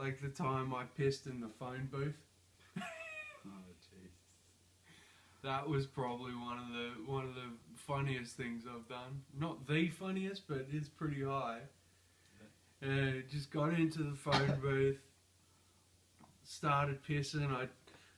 Like the time I pissed in the phone booth. Oh jeez. That was probably one of the funniest things I've done. Not the funniest, but it's pretty high. Just got into the phone booth, started pissing.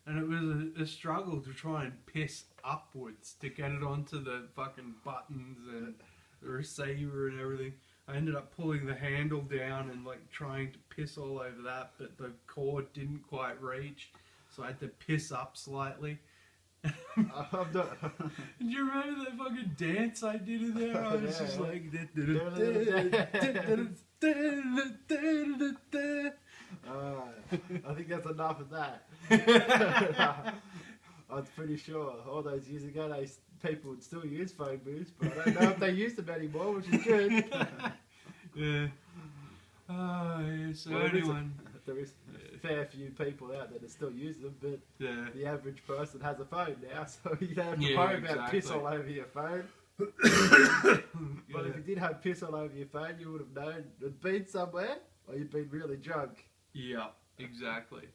And it was a struggle to try and piss upwards to get it onto the fucking buttons and the receiver and everything. I ended up pulling the handle down and like trying to piss all over that, but the cord didn't quite reach, so I had to piss up slightly. Do you remember that fucking dance I did in there? I was just like... I think that's enough of that. I'm pretty sure all those years ago people would still use phone booths, but I don't know if they use them anymore, which is good. Yeah. Yeah. So well, anyone... There is a fair few people out there that still use them, but the average person has a phone now, so you don't have to worry about piss all over your phone. But if you did have piss all over your phone, you would have known it'd been somewhere, or you'd been really drunk. Yeah, exactly.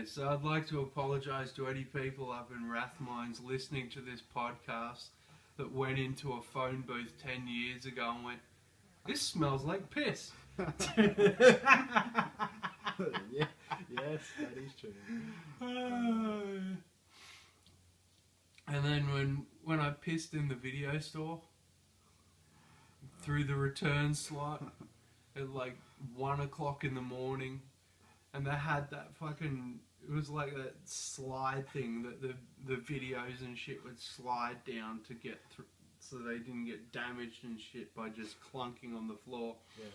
So I'd like to apologise to any people up in Rathmines listening to this podcast that went into a phone booth 10 years ago and went, "This smells like piss." Yeah, yes, that is true. And then when I pissed in the video store through the return slot at like 1 o'clock in the morning, and they had that fucking, it was like that slide thing that the videos and shit would slide down to get through, so they didn't get damaged and shit by just clunking on the floor. Yeah.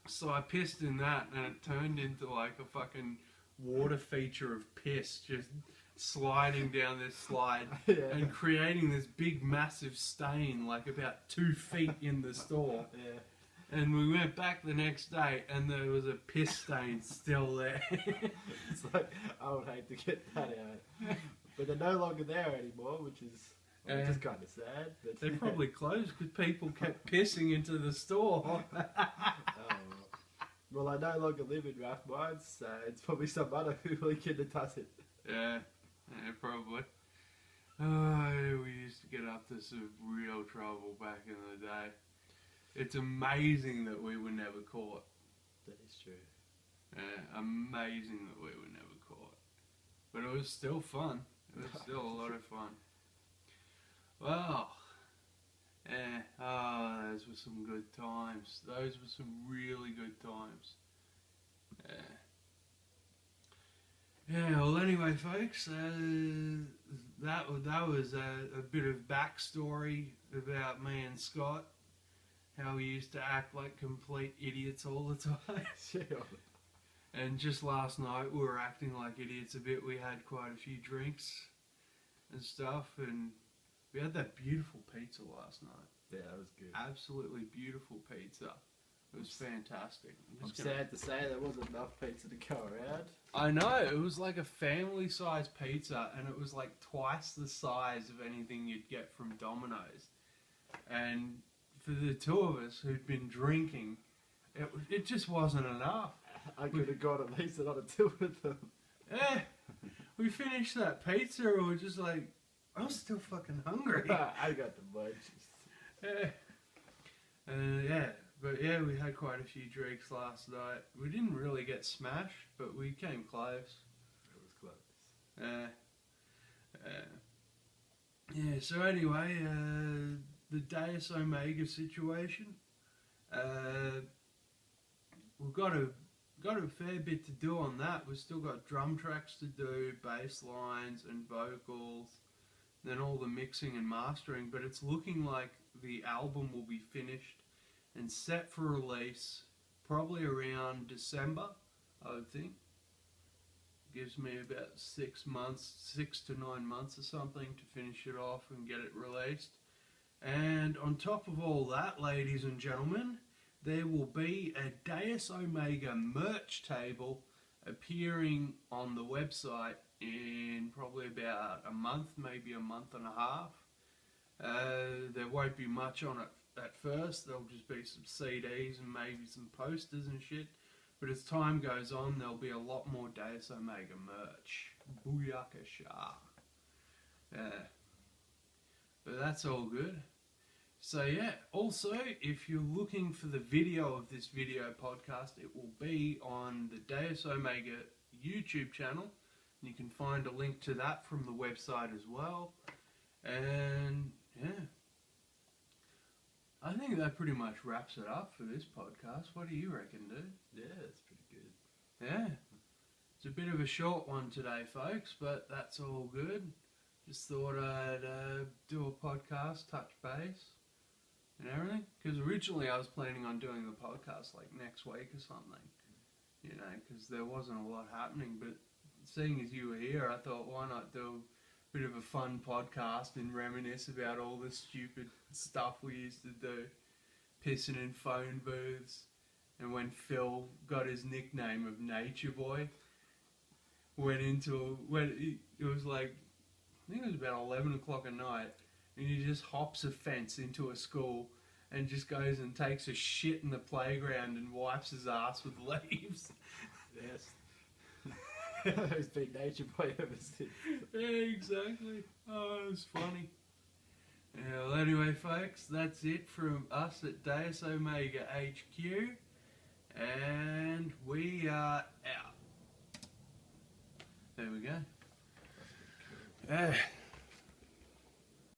So I pissed in that, and it turned into like a fucking water feature of piss, just sliding down this slide and creating this big massive stain like about 2 feet in the store. Yeah. And we went back the next day and there was a piss stain still there. It's like, I would hate to get that out. But they're no longer there anymore, which is just kind of sad. But they probably closed because people kept pissing into the store. Well, I no longer live in Rathmines, so it's probably some other hooligan that does it. Yeah, probably. Oh, we used to get up to some real trouble back in the day. It's amazing that we were never caught. That is true. Amazing that we were never caught. But it was still fun. It was still a lot of fun. Well, those were some good times. Those were some really good times. Yeah, well anyway folks, that was a bit of backstory about me and Scott. How we used to act like complete idiots all the time. Sure. And just last night we were acting like idiots a bit. We had quite a few drinks and stuff, and we had that beautiful pizza last night. Yeah, that was good. Absolutely beautiful pizza. It was fantastic. I'm sad to say there wasn't enough pizza to go around. I know, it was like a family-sized pizza, and it was like twice the size of anything you'd get from Domino's. And for the two of us who'd been drinking, it just wasn't enough. I could have got at least another 2 of them. Yeah, we finished that pizza and we were just like, I was still fucking hungry. I got the munchies. Yeah. But yeah, we had quite a few drinks last night. We didn't really get smashed, but we came close. It was close. Yeah, so anyway, the Deus Omega situation. We've got a fair bit to do on that. We've still got drum tracks to do, bass lines and vocals, then all the mixing and mastering, but it's looking like the album will be finished and set for release probably around December, I would think. Gives me about 6 to 9 months or something to finish it off and get it released. And on top of all that, ladies and gentlemen, there will be a Deus Omega merch table appearing on the website in probably about a month, maybe a month and a half. There won't be much on it at first. There'll just be some CDs and maybe some posters and shit. But as time goes on, there'll be a lot more Deus Omega merch. Booyakasha. Yeah. But that's all good. So yeah, also, if you're looking for the video of this video podcast, it will be on the Deus Omega YouTube channel. You can find a link to that from the website as well. And yeah, I think that pretty much wraps it up for this podcast. What do you reckon, dude? Yeah, it's pretty good. Yeah. It's a bit of a short one today, folks, but that's all good. Just thought I'd do a podcast, touch base, and everything. Because originally I was planning on doing the podcast like next week or something, you know, because there wasn't a lot happening. But seeing as you were here, I thought, why not do a bit of a fun podcast and reminisce about all the stupid stuff we used to do, pissing in phone booths, and when Phil got his nickname of Nature Boy, it was like, I think it was about 11 o'clock at night, and he just hops a fence into a school and just goes and takes a shit in the playground and wipes his ass with leaves. Yes. Who's been Nature Boy ever since? Yeah, exactly. Oh, it was funny. Yeah, well, anyway, folks, that's it from us at Deus Omega HQ, and we are out. There we go.